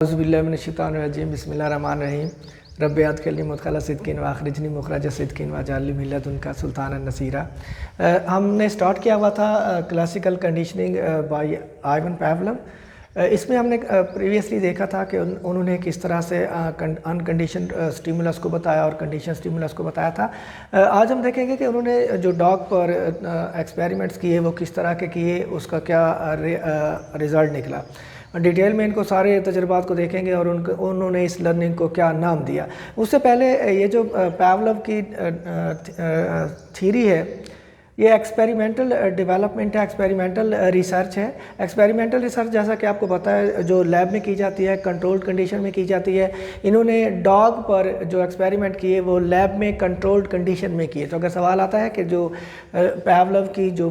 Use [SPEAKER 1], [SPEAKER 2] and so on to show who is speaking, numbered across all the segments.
[SPEAKER 1] औज़ुबिल्लाहिमिनश्शैतानिर्रजीम बिस्मिल्लाहिर्रहमानिर्रहीम रब्बि अदखिलनी मुदखला सिद्क़ीन व अखरिजनी मुखरज सिद्क़ीन वजअलनी मिन लदुनका सुल्तानन नसीरा। हमने स्टार्ट किया हुआ था classical conditioning by Ivan Pavlov. इसमें हमने प्रीवियसली देखा था कि उन्होंने किस तरह से अनकंडीशन स्टिमुलस को बताया और कंडीशन स्टिमुलस को बताया था। आज हम देखेंगे कि उन्होंने जो डॉग पर एक्सपेरिमेंट्स किए वो किस तरह के किए, उसका क्या रिज़ल्ट निकला। डिटेल में इनको सारे तजुर्बात को देखेंगे और उन्होंने इस लर्निंग को क्या नाम दिया। उससे पहले ये जो पावलोव की थ्योरी है, ये एक्सपेरिमेंटल डेवलपमेंट है, एक्सपेरिमेंटल रिसर्च है। एक्सपेरिमेंटल रिसर्च जैसा कि आपको पता है जो लैब में की जाती है, कंट्रोल्ड कंडीशन में की जाती है। इन्होंने डॉग पर जो एक्सपेरिमेंट किए वो लैब में कंट्रोल्ड कंडीशन में किए। तो अगर सवाल आता है कि जो पावलोव की जो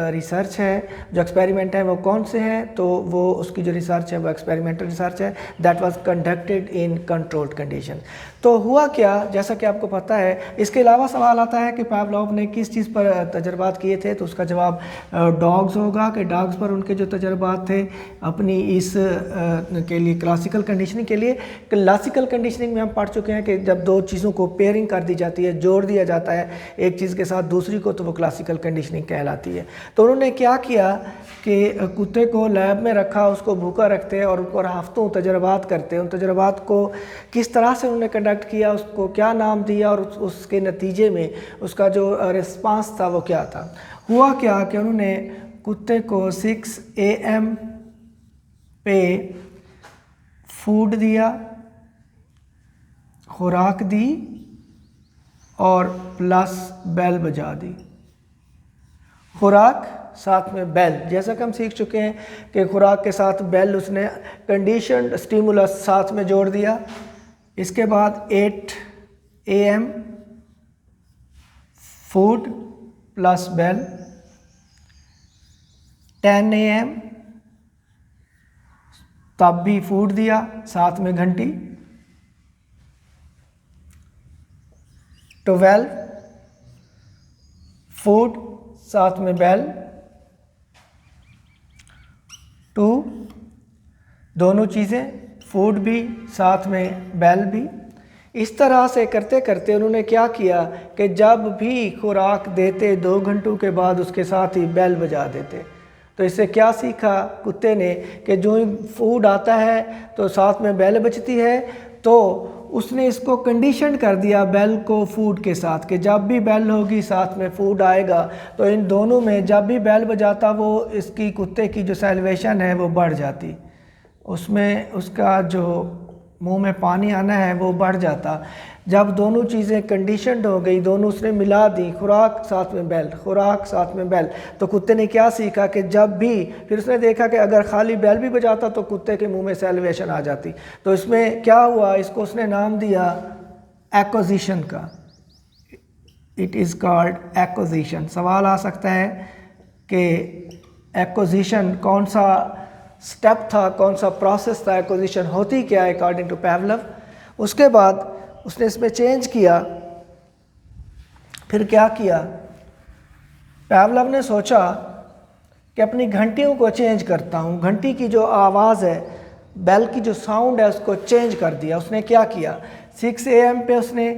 [SPEAKER 1] रिसर्च है, जो एक्सपेरिमेंट है वो कौन से हैं, तो वो उसकी जो रिसर्च है वो एक्सपेरिमेंटल रिसर्च है, that was conducted in controlled condition. तो हुआ क्या, जैसा कि आपको पता है। इसके अलावा सवाल आता है कि पावलोव ने किस चीज़ पर तजर्बात किए थे, तो उसका जवाब डॉग्स होगा कि डॉग्स पर उनके जो तजर्बात थे अपनी इस के लिए क्लासिकल कंडीशनिंग के लिए। क्लासिकल कंडीशनिंग में हम पढ़ चुके हैं कि जब दो चीज़ों को पेयरिंग कर दी जाती है, जोड़ दिया जाता है एक चीज़ के साथ दूसरी को, तो वो क्लासिकल कंडीशनिंग कहलाती है। तो उन्होंने क्या किया कि कुत्ते को लैब में रखा, उसको भूखा रखते और ऊपर हफ्तों तजर्बात करते। उन तजर्बात को किस तरह से उन्होंने कंडक्ट किया, उसको क्या नाम दिया और उसके नतीजे में उसका जो रिस्पांस था वो क्या था। हुआ क्या कि उन्होंने कुत्ते को 6 AM पे फूड दिया, खुराक दी और प्लस बेल बजा दी। खुराक साथ में बेल, जैसा कि हम सीख चुके हैं कि खुराक के साथ बेल उसने कंडीशनड स्टिमुलस साथ में जोड़ दिया। इसके बाद 8 AM food plus bell, 10 AM तब भी फूड दिया साथ में घंटी, 12 फूड साथ में बेल, 2 दोनों चीज़ें, फूड भी साथ में बेल भी। इस तरह से करते करते उन्होंने क्या किया कि जब भी खुराक देते 2 घंटों के बाद उसके साथ ही बेल बजा देते। तो इससे क्या सीखा कुत्ते ने कि जो ही फूड आता है तो साथ में बेल बजती है, तो उसने इसको कंडीशन कर दिया बेल को फूड के साथ कि जब भी बेल होगी साथ में फूड आएगा। तो इन दोनों में जब भी बेल बजाता वो इसकी कुत्ते की जो सैल्वेशन है वो बढ़ जाती, उसमें उसका जो मुंह में पानी आना है वो बढ़ जाता। जब दोनों चीज़ें कंडीशनड हो गई, दोनों उसने मिला दी, खुराक साथ में बेल, खुराक साथ में बेल, तो कुत्ते ने क्या सीखा कि जब भी, फिर उसने देखा कि अगर खाली बेल भी बजाता तो कुत्ते के मुंह में सैल्वेशन आ जाती। तो इसमें क्या हुआ, इसको उसने नाम दिया एक्विजिशन का। It is called acquisition. सवाल आ सकता है कि एक्विजिशन कौन सा स्टेप था, कौन सा प्रोसेस था, एक्विजिशन होती क्या है अकॉर्डिंग टू पावलोव। उसके बाद उसने इसमें चेंज किया। फिर क्या किया, पावलोव ने सोचा कि अपनी घंटियों को चेंज करता हूँ, घंटी की जो आवाज़ है, बेल की जो साउंड है उसको चेंज कर दिया। उसने क्या किया, 6 AM पे उसने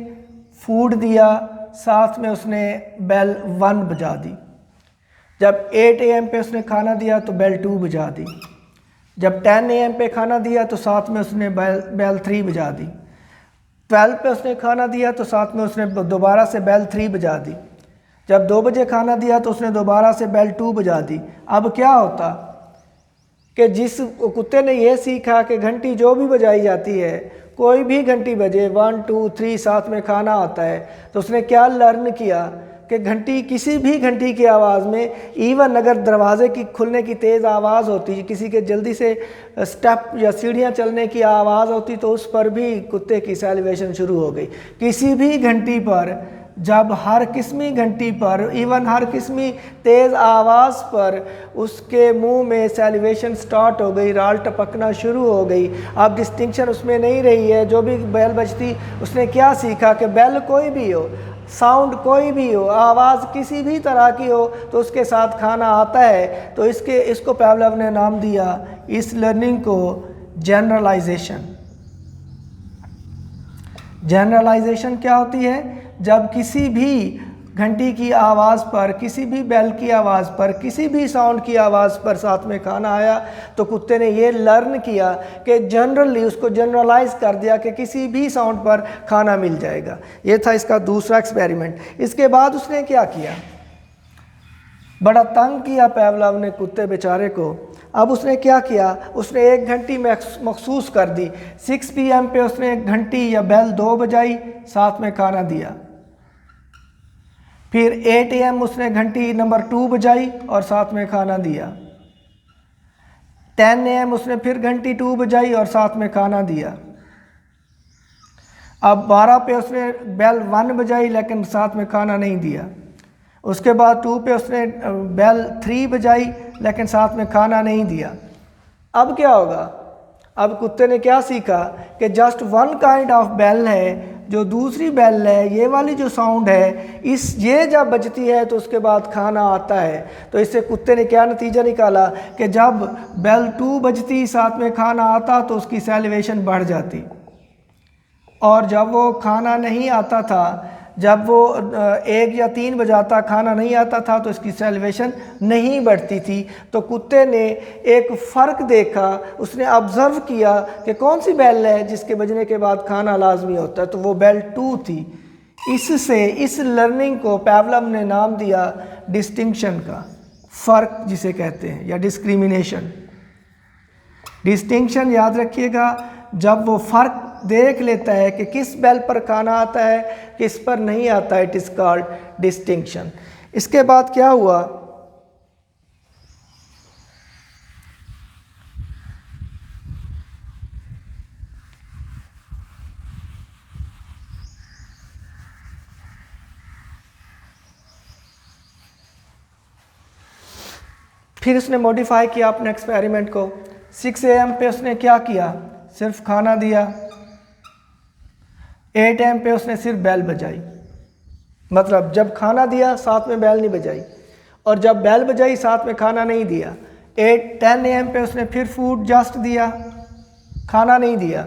[SPEAKER 1] फूड दिया, साथ में उसने बेल 1 बजा दी। जब 8 AM पे उसने खाना दिया तो बेल 2 बजा दी। जब 10 AM पे खाना दिया तो साथ में उसने बेल 3 बजा दी। 12 पे उसने खाना दिया तो साथ में उसने दोबारा से बेल 3 बजा दी। जब 2 बजे खाना दिया तो उसने दोबारा से बेल 2 बजा दी। अब क्या होता कि जिस कुत्ते ने यह सीखा कि घंटी जो भी बजाई जाती है, कोई भी घंटी बजे 1 2 3 साथ में खाना आता है, तो उसने क्या लर्न किया कि घंटी, किसी भी घंटी की आवाज़ में, इवन अगर दरवाजे की खुलने की तेज़ आवाज़ होती, किसी के जल्दी से स्टेप या सीढ़ियाँ चलने की आवाज़ होती, तो उस पर भी कुत्ते की सैल्वेशन शुरू हो गई। किसी भी घंटी पर, जब हर किस्मी घंटी पर, इवन हर किस्मी तेज़ आवाज़ पर उसके मुंह में सैल्वेशन स्टार्ट हो गई, राल टपकना शुरू हो गई। अब डिस्टिंक्शन उसमें नहीं रही है, जो भी बेल बजती, उसने क्या सीखा कि बेल कोई भी हो, साउंड कोई भी हो, आवाज़ किसी भी तरह की हो, तो उसके साथ खाना आता है। तो इसको पावलोव ने नाम दिया, इस लर्निंग को जनरलाइजेशन। जनरलाइजेशन क्या होती है? जब किसी भी घंटी की आवाज़ पर, किसी भी बेल की आवाज़ पर, किसी भी साउंड की आवाज़ पर साथ में खाना आया तो कुत्ते ने ये लर्न किया कि जनरली उसको जनरलाइज कर दिया कि किसी भी साउंड पर खाना मिल जाएगा। ये था इसका दूसरा एक्सपेरिमेंट। इसके बाद उसने क्या किया, बड़ा तंग किया पावलोव ने कुत्ते बेचारे को। अब उसने क्या किया, उसने एक घंटी मखसूस कर दी। 6 PM पे उसने एक घंटी या बेल 2 बजाई, साथ में खाना दिया। फिर 8 AM उसने घंटी नंबर 2 बजाई और साथ में खाना दिया। 10 AM उसने फिर घंटी 2 बजाई और साथ में खाना दिया। अब 12 पे उसने बेल 1 बजाई लेकिन साथ में खाना नहीं दिया। उसके बाद 2 पे उसने बेल 3 बजाई लेकिन साथ में खाना नहीं दिया। अब क्या होगा? अब कुत्ते ने क्या सीखा कि just one kind of bell है, जो दूसरी बेल है, ये वाली जो साउंड है, ये जब बजती है तो उसके बाद खाना आता है। तो इससे कुत्ते ने क्या नतीजा निकाला कि जब बेल 2 बजती साथ में खाना आता तो उसकी सैलिवेशन बढ़ जाती, और जब वो खाना नहीं आता था, जब वो 1 या 3 बजाता खाना नहीं आता था तो इसकी सैलिवेशन नहीं बढ़ती थी। तो कुत्ते ने एक फ़र्क देखा, उसने ऑब्ज़र्व किया कि कौन सी बेल है जिसके बजने के बाद खाना लाजमी होता है, तो वो बेल 2 थी। इससे इस लर्निंग को पावलोव ने नाम दिया डिस्टिंक्शन का, फ़र्क जिसे कहते हैं, या डिस्क्रिमिनेशन। डिस्टिंक्शन याद रखिएगा, जब वो फ़र्क देख लेता है कि किस बेल पर खाना आता है, किस पर नहीं आता है, इट इज़ कॉल्ड डिस्टिंक्शन। इसके बाद क्या हुआ, फिर उसने मॉडिफाई किया अपने एक्सपेरिमेंट को। 6 AM पे उसने क्या किया, सिर्फ खाना दिया। 8 AM पे उसने सिर्फ बेल बजाई, मतलब जब खाना दिया साथ में बेल नहीं बजाई, और जब बेल बजाई साथ में खाना नहीं दिया। 10 AM पे उसने फिर फूड जस्ट दिया, खाना नहीं दिया,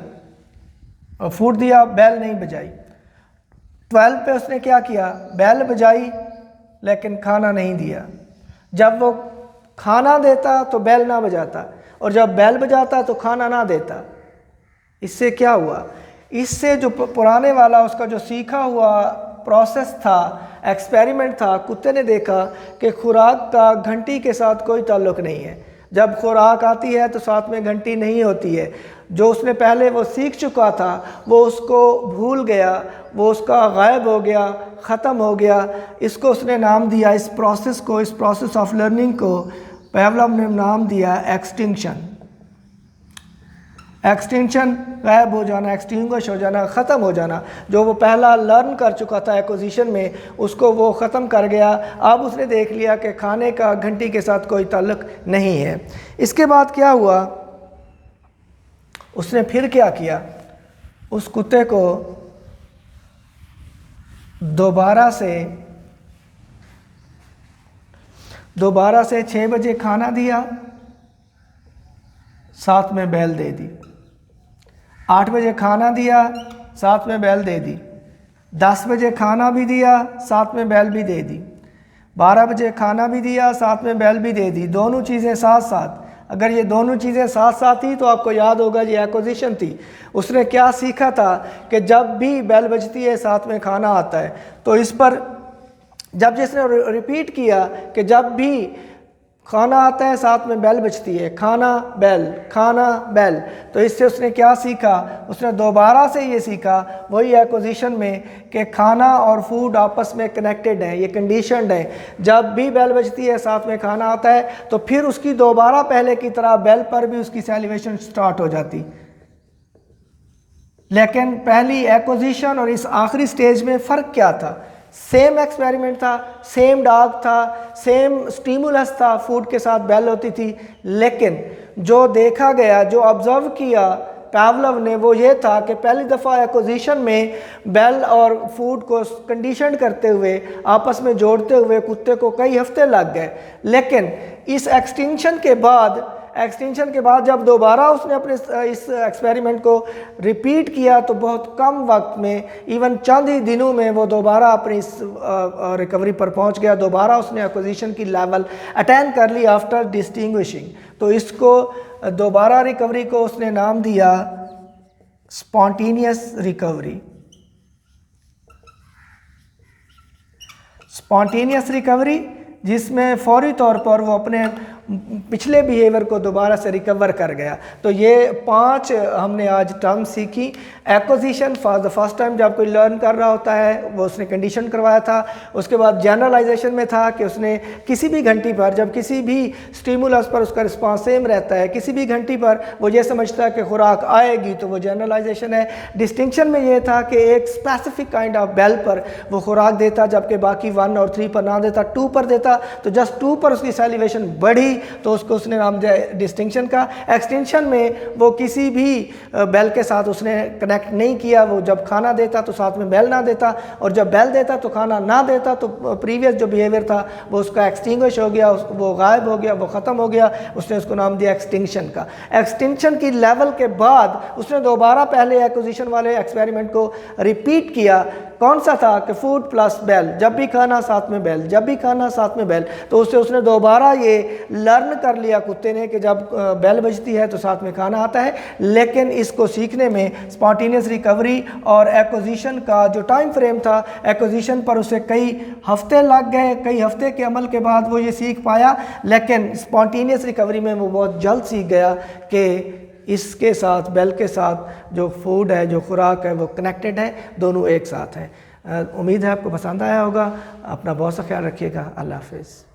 [SPEAKER 1] और फूड दिया, बेल नहीं बजाई। 12 पे उसने क्या किया, बेल बजाई लेकिन खाना नहीं दिया। जब वो खाना देता तो बेल ना बजाता, और जब बेल बजाता तो खाना ना देता। इससे क्या हुआ, इससे जो पुराने वाला उसका जो सीखा हुआ प्रोसेस था, एक्सपेरिमेंट था, कुत्ते ने देखा कि खुराक का घंटी के साथ कोई ताल्लुक़ नहीं है। जब खुराक आती है तो साथ में घंटी नहीं होती है। जो उसने पहले वो सीख चुका था वो उसको भूल गया, वो उसका गायब हो गया, ख़त्म हो गया। इसको उसने नाम दिया, इस प्रोसेस को, इस प्रोसेस ऑफ लर्निंग को पावलोव ने नाम दिया एक्सटिंक्शन। एक्सटिंक्शन, गायब हो जाना, एक्सटिंग्विश हो जाना, ख़त्म हो जाना। जो वो पहला लर्न कर चुका था एक्विजिशन में, उसको वो ख़त्म कर गया। अब उसने देख लिया कि खाने का घंटी के साथ कोई ताल्लुक़ नहीं है। इसके बाद क्या हुआ, उसने फिर क्या किया, उस कुत्ते को दोबारा से 6 बजे खाना दिया, साथ में बेल दे दी। 8 बजे खाना दिया, साथ में बेल दे दी। 10 बजे खाना भी दिया, साथ में बेल भी दे दी। 12 बजे खाना भी दिया, साथ में बेल भी दे दी। दोनों चीज़ें साथ साथ। अगर ये दोनों चीज़ें साथ साथ थी तो आपको याद होगा ये एक्विजिशन थी। उसने क्या सीखा था कि जब भी बेल बजती है साथ में खाना आता है। तो इस पर जब जिसने रिपीट किया कि जब भी खाना आता है साथ में बेल बजती है, खाना बेल, खाना बेल, तो इससे उसने क्या सीखा, उसने दोबारा से ये सीखा वही एक्विजिशन में कि खाना और फूड आपस में कनेक्टेड है, ये कंडीशनड है। जब भी बेल बजती है साथ में खाना आता है तो फिर उसकी दोबारा पहले की तरह बेल पर भी उसकी सैलिवेशन स्टार्ट हो जाती। लेकिन पहली एक्विजिशन और इस आखिरी स्टेज में फ़र्क क्या था? सेम एक्सपेरिमेंट था, सेम डॉग था, सेम स्टिमुलस था, फूड के साथ बेल होती थी, लेकिन जो देखा गया, जो ऑब्ज़र्व किया पावलोव ने, वो ये था कि पहली दफ़ा एक्विजिशन में बेल और फूड को कंडीशन करते हुए, आपस में जोड़ते हुए कुत्ते को कई हफ्ते लग गए। लेकिन इस एक्सटिंक्शन के बाद एक्सटेंशन के बाद जब दोबारा उसने अपने इस एक्सपेरिमेंट को रिपीट किया तो बहुत कम वक्त में, इवन चंद ही दिनों में वो दोबारा अपनी इस रिकवरी पर पहुंच गया। दोबारा उसने एक्विजिशन की लेवल अटेन कर ली आफ्टर डिस्टिंग्विशिंग। तो इसको दोबारा रिकवरी को उसने नाम दिया स्पॉन्टेनियस रिकवरी। स्पॉन्टेनियस रिकवरी जिसमें फौरी तौर पर वो अपने पिछले बिहेवियर को दोबारा से रिकवर कर गया। तो ये 5 हमने आज टर्म सीखी। Acquisition for the first time जब कोई लर्न कर रहा होता है वो उसने कंडीशन करवाया था। उसके बाद जनरलाइजेशन में था कि उसने किसी भी घंटी पर, जब किसी भी स्टिमुलस पर उसका रिस्पांस सेम रहता है, किसी भी घंटी पर वो ये समझता है कि खुराक आएगी, तो वो जनरलाइजेशन है। डिस्टिंक्शन में ये था कि एक स्पेसिफिक काइंड ऑफ बेल पर वो खुराक देता, जबकि बाकी 1 और 3 पर ना देता, 2 पर देता। तो जस्ट 2 पर उसकी सैलिवेशन बढ़ी तो उसको उसने नाम दिया डिस्टिंक्शन का। एक्सटेंशन में वो किसी भी बेल के साथ उसने कनेक्ट नहीं किया। वो जब खाना देता तो साथ में बेल ना देता, और जब बेल देता तो खाना ना देता। तो प्रीवियस जो बिहेवियर था वो उसका एक्सटिंग्विश हो गया, वो गायब हो गया, वो ख़त्म हो गया। उसने उसको नाम दिया एक्सटिंक्शन का। एक्सटिंक्शन की लेवल के बाद उसने दोबारा पहले एक्विजिशन वाले एक्सपेरिमेंट को रिपीट किया। कौन सा था कि फूड प्लस बेल, जब भी खाना साथ में बेल, जब भी खाना साथ में बेल। तो उसने दोबारा ये लर्न कर लिया कुत्ते ने कि जब बेल बजती है तो साथ में खाना आता है। लेकिन इसको सीखने में स्पॉन्टेनियस रिकवरी और एक्विजिशन का जो टाइम फ्रेम था, एक्विजिशन पर उसे कई हफ्ते लग गए। कई हफ्ते के अमल के बाद वो ये सीख पाया। लेकिन स्पॉन्टेनियस रिकवरी में वो बहुत जल्द सीख गया कि इसके साथ, बेल के साथ जो फूड है, जो खुराक है, वो कनेक्टेड है, दोनों एक साथ हैं। उम्मीद है आपको पसंद आया होगा। अपना बहुत सा ख्याल रखिएगा। अल्लाह हाफिज़।